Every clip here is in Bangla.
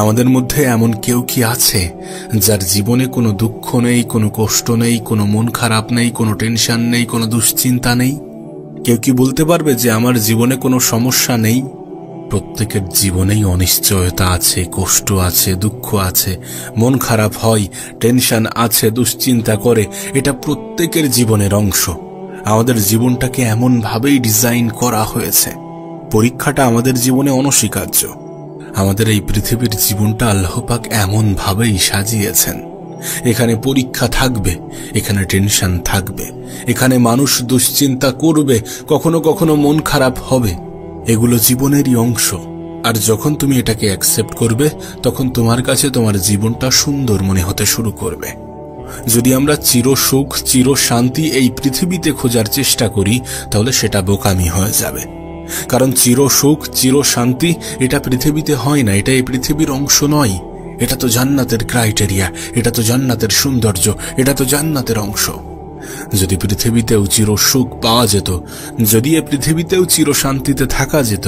আমাদের মধ্যে এমন কেউ কি আছে যার জীবনে কোনো দুঃখ নেই, কোনো কষ্ট নেই, কোনো মন খারাপ নেই, কোনো টেনশন নেই, কোনো দুশ্চিন্তা নেই? কেউ কি বলতে পারবে যে আমার জীবনে কোনো সমস্যা নেই? প্রত্যেকের জীবনেই অনিশ্চয়তা আছে, কষ্ট আছে, দুঃখ আছে, মন খারাপ হয়, টেনশন আছে, দুশ্চিন্তা করে। এটা প্রত্যেকের জীবনের অংশ। আমাদের জীবনটাকে এমনভাবেই ডিজাইন করা হয়েছে। পরীক্ষাটা আমাদের জীবনে অনস্বীকার্য। আমাদের এই পৃথিবীর জীবনটা আল্লাহ পাক এমনভাবেই সাজিয়েছেন। এখানে পরীক্ষা থাকবে, এখানে টেনশন থাকবে, এখানে মানুষ দুশ্চিন্তা করবে, কখনো কখনো মন খারাপ হবে। এগুলো জীবনেরই অংশ। আর যখন তুমি এটাকে অ্যাকসেপ্ট করবে, তখন তোমার কাছে তোমার জীবনটা সুন্দর মনে হতে শুরু করবে। যদি আমরা চির সুখ, চির শান্তি এই পৃথিবীতে খোঁজার চেষ্টা করি, তাহলে সেটা বোকামি হয়ে যাবে। কারণ চির সুখ, চির শান্তি এটা পৃথিবীতে হয় না, এটা এই পৃথিবীর অংশ নয়। এটা তো জান্নাতের ক্রাইটেরিয়া, এটা তো জান্নাতের সৌন্দর্য, এটা তো জান্নাতের অংশ। যদি পৃথিবীতেও চির সুখ পাওয়া যেত, যদি এ পৃথিবীতেও চির শান্তিতে থাকা যেত,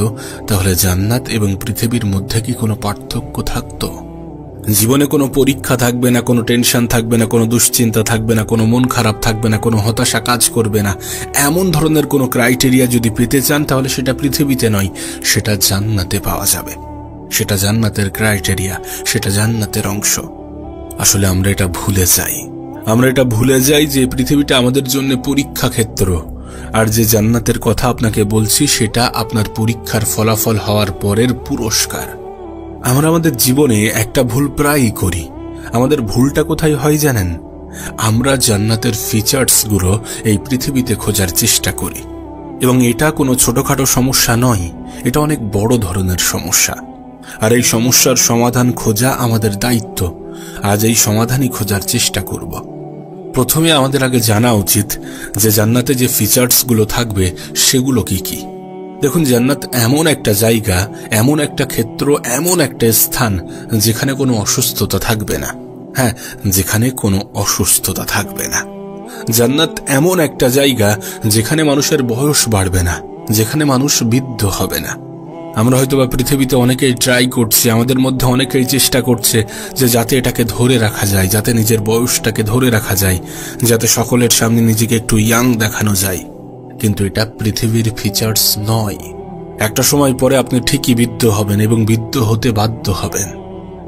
তাহলে জান্নাত এবং পৃথিবীর মধ্যে কি কোনো পার্থক্য থাকতো? জীবনে কোনো পরীক্ষা থাকবে না, কোনো টেনশন থাকবে না, কোনো দুশ্চিন্তা থাকবে না, কোনো মন খারাপ থাকবে না, কোনো হতাশা কাজ করবে না। এমন ধরনের কোনো ক্রাইটেরিয়া যদি পেতে চান, তাহলে সেটা পৃথিবীতে নয়, সেটা জান্নাতে পাওয়া যাবে। সেটা জান্নাতের ক্রাইটেরিয়া, সেটা জান্নাতের অংশ। আসলে আমরা এটা ভুলে যাই যে পৃথিবীটা আমাদের জন্য পরীক্ষা ক্ষেত্র। আর যে জান্নাতের কথা আপনাকে বলছি, সেটা আপনার পরীক্ষার ফলাফল হওয়ার পরের পুরস্কার। আমরা আমাদের জীবনে একটা ভুল প্রায়ই করি। আমাদের ভুলটা কোথায় হয় জানেন? আমরা জান্নাতের ফিচার্সগুলো এই পৃথিবীতে খোঁজার চেষ্টা করি, এবং এটা কোনো ছোটখাটো সমস্যা নয়, এটা অনেক বড় ধরনের সমস্যা। আর এই সমস্যার সমাধান খোঁজা আমাদের দায়িত্ব। আজ এই সমাধানই খোঁজার চেষ্টা করব। প্রথমে আমাদের আগে জানা উচিত যে জান্নাতে যে ফিচার্সগুলো থাকবে সেগুলো কি কি। দেখুন, জান্নাত এমন একটা জায়গা, এমন একটা ক্ষেত্র, এমন একটা স্থান যেখানে কোনো অসুস্থতা থাকবে না। হ্যাঁ, যেখানে কোনো অসুস্থতা থাকবে না। জান্নাত এমন একটা জায়গা যেখানে মানুষের বয়স বাড়বে না, যেখানে মানুষ বৃদ্ধ হবে না। আমরা হয়তোবা পৃথিবীতে অনেকেই ট্রাই করছি, আমাদের মধ্যে অনেকেই চেষ্টা করছে যে যাতে এটাকে ধরে রাখা যায়, যাতে নিজের বয়সটাকে ধরে রাখা যায়, যাতে সকলের সামনে নিজেকে একটু ইয়াং দেখানো যায়। কিন্তু এটা পৃথিবীর ফিচার্স নয়। একটা সময় পরে আপনি ঠিকই বৃদ্ধ হবেন এবং বৃদ্ধ হতে বাধ্য হবেন।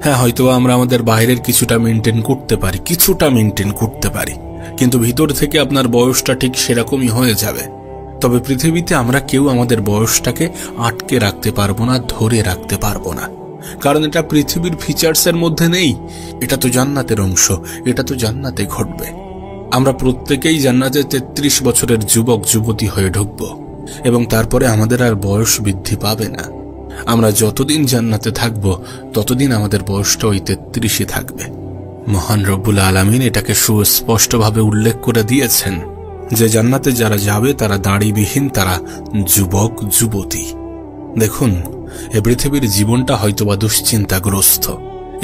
হ্যাঁ, হয়তোবা আমরা আমাদের বাইরের কিছুটা মেনটেন করতে পারি, কিন্তু ভিতর থেকে আপনার বয়সটা ঠিক সেরকমই হয়ে যাবে। তবে পৃথিবীতে আমরা কেউ আমাদের বয়সটাকে আটকে রাখতে পারবো না, ধরে রাখতে পারবো না। কারণ এটা পৃথিবীর ফিচার্সের মধ্যে নেই। এটা তো জান্নাতের অংশ, এটা তো জান্নাতে ঘটবে। আমরা প্রত্যেকেই জান্নাতে 33 বছরের যুবক যুবতী হয়ে ঢুকব, এবং তারপরে আমাদের আর বয়স বৃদ্ধি পাবে না। আমরা যতদিন জান্নাতে থাকব, ততদিন আমাদের বয়সটা ওই 33ই থাকবে। মহান রব্বুল আলামিন এটাকে সুস্পষ্টভাবে উল্লেখ করে দিয়েছেন যে জান্নাতে যারা যাবে তারা দাড়িবিহীন, তারা যুবক যুবতী। দেখুন, এ পৃথিবীর জীবনটা হয়তোবা দুশ্চিন্তাগ্রস্ত।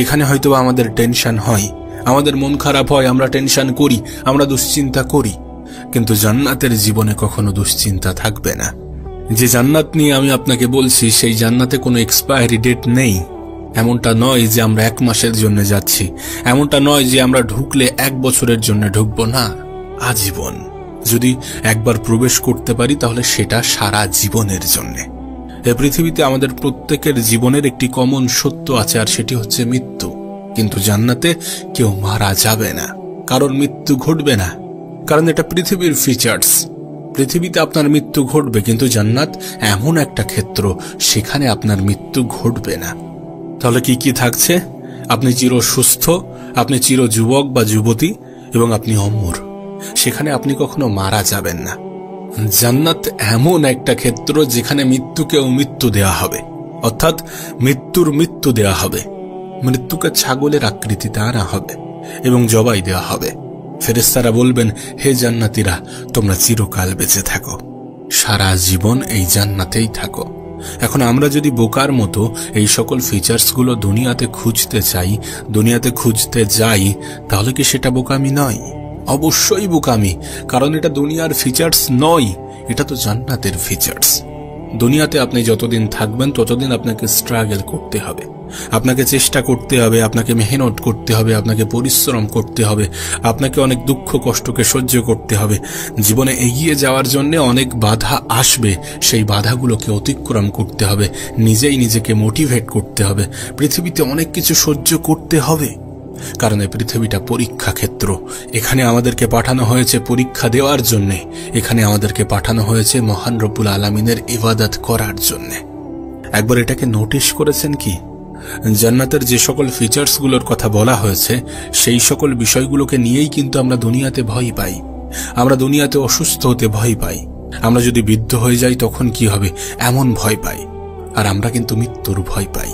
এখানে হয়তোবা আমাদের টেনশন হয়, আমাদের মন খারাপ হয়, আমরা টেনশন করি, আমরা দুশ্চিন্তা করি। কিন্তু জান্নাতের জীবনে কখনো দুশ্চিন্তা থাকবে না। যে জান্নাত নিয়ে আমি আপনাকে বলছি, সেই জান্নাতে কোনো এক্সপায়ারি ডেট নেই। এমনটা নয় যে আমরা 1 মাসের জন্য যাচ্ছি, এমনটা নয় যে আমরা ঢুকলে 1 বছরের জন্য ঢুকবো না, আজীবন। যদি একবার প্রবেশ করতে পারি, তাহলে সেটা সারা জীবনের জন্য। এ পৃথিবীতে আমাদের প্রত্যেকের জীবনের একটি কমন সত্য আছে, আর সেটি হচ্ছে মৃত্যু। কিন্তু জান্নাতে কেউ মারা যাবে না, কারণ মৃত্যু ঘটবে না, কারণ এটা পৃথিবীর ফিচার্স। পৃথিবীতে আপনার মৃত্যু ঘটবে, কিন্তু জান্নাত এমন একটা ক্ষেত্র, সেখানে আপনার মৃত্যু ঘটবে না। তাহলে কি কি থাকছে? আপনি চির সুস্থ, আপনি চির যুবক বা যুবতী, এবং আপনি অমর। সেখানে আপনি কখনো মারা যাবেন না। জান্নাত এমন একটা ক্ষেত্র যেখানে মৃত্যুকেও মৃত্যু দেওয়া হবে, অর্থাৎ মৃত্যুর মৃত্যু দেওয়া হবে। মৃত্যুকে ছাগলের আকৃতিতে আনা হবে এবং জবাই দেওয়া হবে। ফেরেশতারা বলবেন, হে জান্নাতীরা, তোমরা চিরকাল বেঁচে থাকো, সারা জীবন এই জান্নাতেই থাকো। এখন আমরা যদি বোকার মতো এই সকল ফিচার্সগুলো দুনিয়াতে খুঁজতে যাই, তাহলে কি সেটা বোকামি নয়? অবশ্যই বোকামি, কারণ এটা দুনিয়ার ফিচার্স নয়, এটা তো জান্নাতের ফিচার্স। দুনিয়াতে আপনি যতদিন থাকবেন, ততদিন আপনাকে স্ট্রাগল করতে হবে, আপনাকে চেষ্টা করতে হবে, আপনাকে মেহনত করতে হবে, আপনাকে পরিশ্রম করতে হবে, আপনাকে অনেক দুঃখ কষ্টকে সহ্য করতে হবে। জীবনে এগিয়ে যাওয়ার জন্য অনেক বাধা আসবে, সেই বাধাগুলোকে অতিক্রম করতে হবে, নিজেই নিজেকে মোটিভেট করতে হবে, পৃথিবীতে অনেক কিছু সহ্য করতে হবে। কারণ এই পৃথিবীটা পরীক্ষা ক্ষেত্র। এখানে আমাদেরকে পাঠানো হয়েছে পরীক্ষা দেওয়ার জন্যে, এখানে আমাদেরকে পাঠানো হয়েছে মহান রব্বুল আলামিনের ইবাদত করার জন্যে। একবার এটাকে নোটিশ করেছেন কি? জান্নাতের যে সকল ফিচার্সগুলোর কথা বলা হয়েছে, সেই সকল বিষয়গুলোকে নিয়েই কিন্তু আমরা দুনিয়াতে ভয় পাই। আমরা দুনিয়াতে অসুস্থ হতে ভয় পাই, আমরা যদি বৃদ্ধ হয়ে যাই তখন কি হবে এমন ভয় পাই। আর আমরা কিন্তু মৃত্যুর ভয় পাই।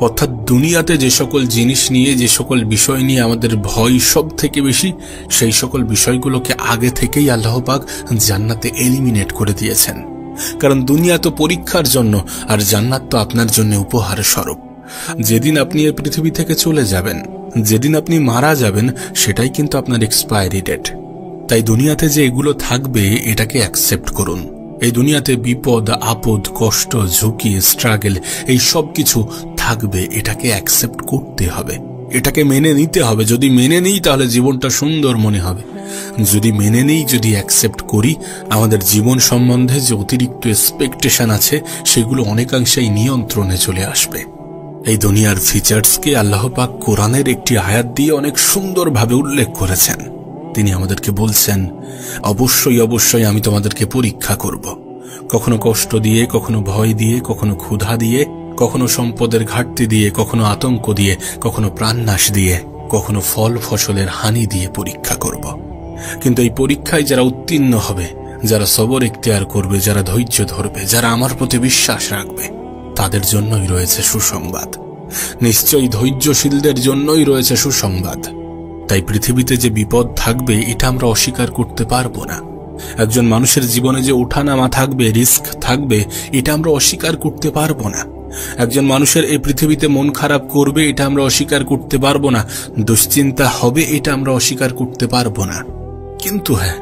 অর্থাৎ দুনিয়াতে যে সকল জিনিস নিয়ে, যে সকল বিষয় নিয়ে আমাদের ভয় সব থেকে বেশি, সেই সকল বিষয়গুলোকে আগে থেকেই আল্লাহ পাক জান্নাতে এলিমিনেট করে দিয়েছেন। কারণ দুনিয়া তো পরীক্ষার জন্য, আর জান্নাত তো আপনার জন্য উপহার স্বরূপ। যেদিন আপনি এই পৃথিবী থেকে চলে যাবেন, যেদিন আপনি মারা যাবেন, সেটাই কিন্তু আপনার এক্সপায়ারি ডেট। তাই দুনিয়াতে যে এগুলো থাকবে এটাকে অ্যাকসেপ্ট করুন। এই দুনিয়াতে বিপদ আপদ, কষ্ট, ঝুঁকি, স্ট্রাগল, এই সব কিছু থাকবে, এটাকে অ্যাকসেপ্ট করতে হবে, এটাকে মেনে নিতে হবে। যদি মেনে নিই তাহলে জীবনটা সুন্দর মনে হবে। যদি মেনে নিই, যদি অ্যাকসেপ্ট করি, আমাদের জীবন সম্বন্ধে যে অতিরিক্ত এক্সপেকটেশন আছে সেগুলো অনেকাংশেই নিয়ন্ত্রণে চলে আসবে। এই দুনিয়ার ফিচার্সকে আল্লাহ পাক কোরআনের একটি আয়াত দিয়ে অনেক সুন্দরভাবে উল্লেখ করেছেন। তিনি আমাদেরকে বলছেন, অবশ্যই অবশ্যই আমি তোমাদেরকে পরীক্ষা করব, কখনো কষ্ট দিয়ে, কখনো ভয় দিয়ে, কখনো ক্ষুধা দিয়ে, কখনো সম্পদের ঘাটতি দিয়ে, কখনো আতঙ্ক দিয়ে, কখনো প্রাণনাশ দিয়ে, কখনো ফল ফসলের হানি দিয়ে পরীক্ষা করব। কিন্তু এই পরীক্ষায় যারা উত্তীর্ণ হবে, যারা সবর ইখতিয়ার করবে, যারা ধৈর্য ধরবে, যারা আমার প্রতি বিশ্বাস রাখবে, তাদের জন্যই রয়েছে সুসংবাদ। নিশ্চয়ই ধৈর্যশীলদের জন্যই রয়েছে সুসংবাদ। তাই পৃথিবীতে যে বিপদ থাকবে এটা আমরা অস্বীকার করতে পারবো না। একজন মানুষের জীবনে যে ওঠানামা থাকবে, রিস্ক থাকবে, এটা আমরা অস্বীকার করতে পারবো না। একজন মানুষের এই পৃথিবীতে মন খারাপ করবে, এটা আমরা অস্বীকার করতে পারবো না। দুশ্চিন্তা হবে, এটা আমরা অস্বীকার করতে পারবো না। কিন্তু হ্যাঁ,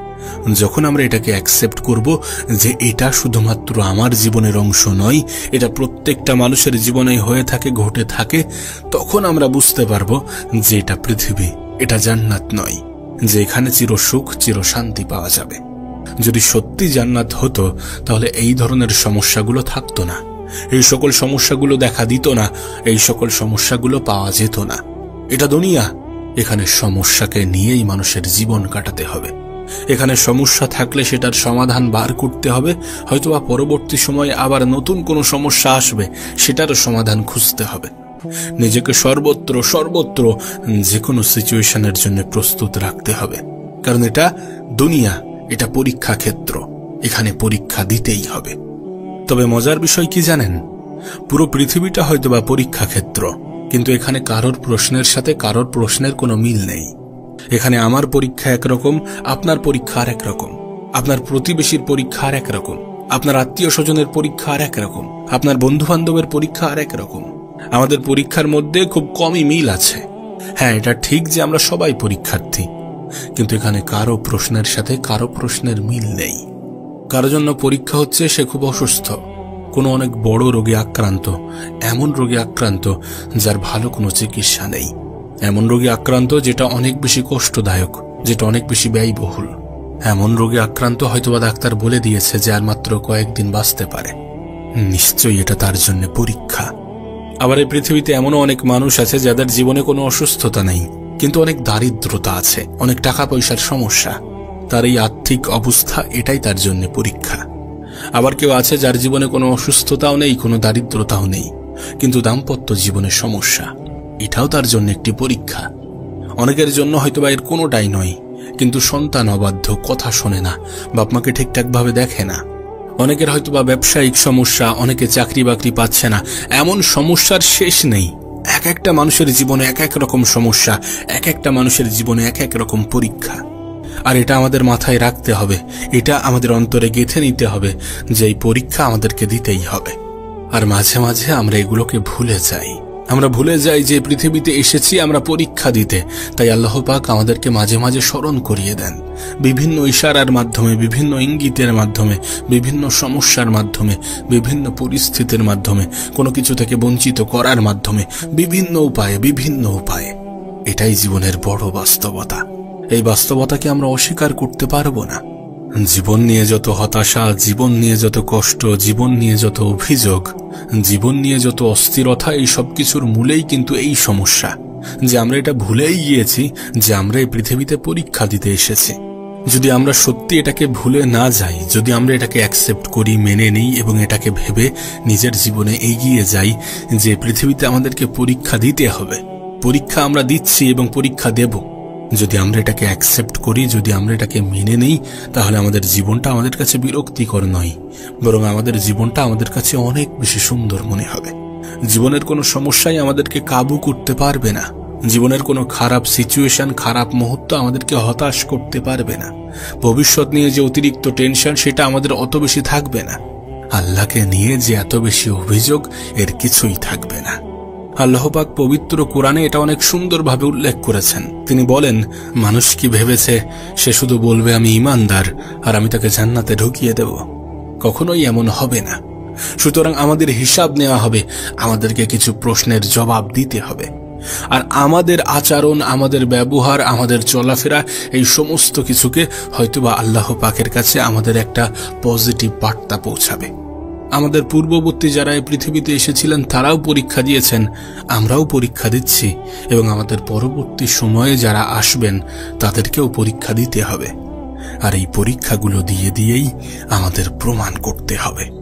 যখন আমরা এটাকে অ্যাকসেপ্ট করব যে এটা শুধুমাত্র আমার জীবনের অংশ নয়, এটা প্রত্যেকটা মানুষের জীবনে হয়ে থাকে, ঘটে থাকে, তখন আমরা বুঝতে পারবো যে এটা পৃথিবী, এটা জান্নাত নয়, যে এখানে চিরসুখ, চিরশান্তি পাওয়া যাবে। যদি সত্যি জান্নাত হতো তাহলে এই ধরনের সমস্যাগুলো থাকতো না, এই সকল সমস্যাগুলো দেখা দিত না, এই সকল সমস্যাগুলো পাওয়া যেত না। এটা দুনিয়া, এখানে সমস্যাকে নিয়েই মানুষের জীবন কাটাতে হবে। এখানে সমস্যা থাকলে সেটার সমাধান বার করতে হবে, হয়তোবা পরবর্তী সময়ে আবার নতুন কোনো সমস্যা আসবে, সেটারও সমাধান খুঁজতে হবে। নিজেকে সর্বত্র সর্বত্র যে কোনো সিচুয়েশনের জন্য প্রস্তুত রাখতে হবে। কারণ এটা দুনিয়া, এটা পরীক্ষা ক্ষেত্র, এখানে পরীক্ষা দিতেই হবে। তবে মজার বিষয় কি জানেন? পুরো পৃথিবীটা হয়তোবা পরীক্ষা ক্ষেত্র, কিন্তু এখানে কারোর প্রশ্নের সাথে কারোর প্রশ্নের কোনো মিল নেই। এখানে আমার পরীক্ষা একরকম, আপনার পরীক্ষা আর একরকম, আপনার প্রতিবেশীর পরীক্ষা আর একরকম, আপনার আত্মীয় স্বজনের পরীক্ষা আর একরকম, আপনার বন্ধু বান্ধবের পরীক্ষা আর একরকম। আমাদের পরীক্ষার মধ্যে খুব কমই মিল আছে। হ্যাঁ, এটা ঠিক যে আমরা সবাই পরীক্ষার্থী, কিন্তু এখানে কারো প্রশ্নের সাথে কারো প্রশ্নের মিল নেই। কারো জন্য পরীক্ষা হচ্ছে সে খুব অসুস্থ, কোনো অনেক বড় রোগে আক্রান্ত, এমন রোগে আক্রান্ত যার ভালো কোনো চিকিৎসা নেই, এমন রোগে আক্রান্ত যেটা অনেক বেশি কষ্টদায়ক, যেটা অনেক বেশি ব্যয়বহুল, এমন রোগে আক্রান্ত হয়তোবা ডাক্তার বলে দিয়েছে যে আর মাত্র কয়েকদিন বাঁচতে পারে। নিশ্চয়ই এটা তার জন্য পরীক্ষা। আবার এই পৃথিবীতে এমনও অনেক মানুষ আছে যাদের জীবনে কোনো অসুস্থতা নেই, কিন্তু অনেক দারিদ্রতা আছে, অনেক টাকা পয়সার সমস্যা। তার এই আর্থিক অবস্থা, এটাই তার জন্য পরীক্ষা। আবার কেউ আছে যার জীবনে কোনো অসুস্থতাও নেই, কোনো দারিদ্রতাও নেই, কিন্তু দাম্পত্য জীবনের সমস্যা, এটাও তার জন্য একটি পরীক্ষা। অনেকের জন্য হয়তোবা এর কোনোটাই নয়, কিন্তু সন্তান অবাধ্য, কথা শোনে না, বাপমাকে ঠিকঠাকভাবে দেখে না। অনেকের হয়তোবা ব্যবসায়িক সমস্যা, অনেকে চাকরি বাকরি পাচ্ছে না, এমন সমস্যার শেষ নেই। এক একটা মানুষের জীবনে এক এক রকম সমস্যা, এক একটা মানুষের জীবনে এক এক রকম পরীক্ষা। আর এটা আমাদের মাথায় রাখতে হবে, এটা আমাদের অন্তরে গেঁথে নিতে হবে যে এই পরীক্ষা আমাদেরকে দিতেই হবে। আর মাঝে মাঝে আমরা এগুলোকে ভুলে যাই, আমরা ভুলে যাই যে পৃথিবীতে এসেছি আমরা পরীক্ষা দিতে। তাই আল্লাহ পাক আমাদেরকে মাঝে মাঝে স্মরণ করিয়ে দেন, বিভিন্ন ইশারার মাধ্যমে, বিভিন্ন ইঙ্গিতের মাধ্যমে, বিভিন্ন সমস্যার মাধ্যমে, বিভিন্ন পরিস্থিতির মাধ্যমে, কোনো কিছু থেকে বঞ্চিত করার মাধ্যমে, বিভিন্ন উপায়ে। এটাই জীবনের বড় বাস্তবতা। এই বাস্তবতাকে আমরা অস্বীকার করতে পারবো না। জীবন নিয়ে যত হতাশা, জীবন নিয়ে যত কষ্ট, জীবন নিয়ে যত অভিযোগ, জীবন নিয়ে যত অস্থিরতা, এই সব কিছুর মূলেই কিন্তু এই সমস্যা যে আমরা এটা ভুলেই গিয়েছি যে আমরা এই পৃথিবীতে পরীক্ষা দিতে এসেছি। যদি আমরা সত্যি এটাকে ভুলে না যাই, যদি আমরা এটাকে অ্যাকসেপ্ট করি, মেনে নিই এবং এটাকে ভেবে নিজের জীবনে এগিয়ে যাই যে পৃথিবীতে আমাদেরকে পরীক্ষা দিতে হবে, পরীক্ষা আমরা দিচ্ছি এবং পরীক্ষা দেব, যদি আমরা এটাকে অ্যাকসেপ্ট করি, যদি আমরা এটাকে মেনে নেই, তাহলে আমাদের জীবনটা আমাদের কাছে বিরক্তিকর নয়, বরং আমাদের জীবনটা আমাদের কাছে অনেক বেশি সুন্দর মনে হবে। জীবনের কোনো সমস্যাই আমাদেরকে কাবু করতে পারবে না। জীবনের কোনো খারাপ সিচুয়েশন, খারাপ মুহূর্ত আমাদেরকে হতাশ করতে পারবে না। ভবিষ্যৎ নিয়ে যে অতিরিক্ত টেনশন, সেটা আমাদের অত বেশি থাকবে না। আল্লাহকে নিয়ে যে এত বেশি অভিযোগ, এর কিছুই থাকবে না। আল্লাহ পাক পবিত্র কোরআনে এটা অনেক সুন্দরভাবে উল্লেখ করেছেন। তিনি বলেন, মানুষ কি ভেবেছে সে শুধু বলবে আমি ঈমানদার আর আমি তাকে জান্নাতে ঢুকিয়ে দেব? কখনোই এমন হবে না। সুতরাং আমাদের হিসাব নেওয়া হবে, আমাদেরকে কিছু প্রশ্নের জবাব দিতে হবে। আর আমাদের আচরণ, আমাদের ব্যবহার, আমাদের চলাফেরা, এই সমস্ত কিছুকে হয়তোবা আল্লাহ পাকের কাছে আমাদের একটা পজিটিভ বার্তা পৌঁছাবে। আমাদের পূর্ববর্তী যারা এই পৃথিবীতে এসেছিলেন তারাও পরীক্ষা দিয়েছেন, আমরাও পরীক্ষা দিচ্ছি, এবং আমাদের পরবর্তী সময়ে যারা আসবেন তাদেরকেও পরীক্ষা দিতে হবে। আর এই পরীক্ষাগুলো দিয়েই আমাদের প্রমাণ করতে হবে।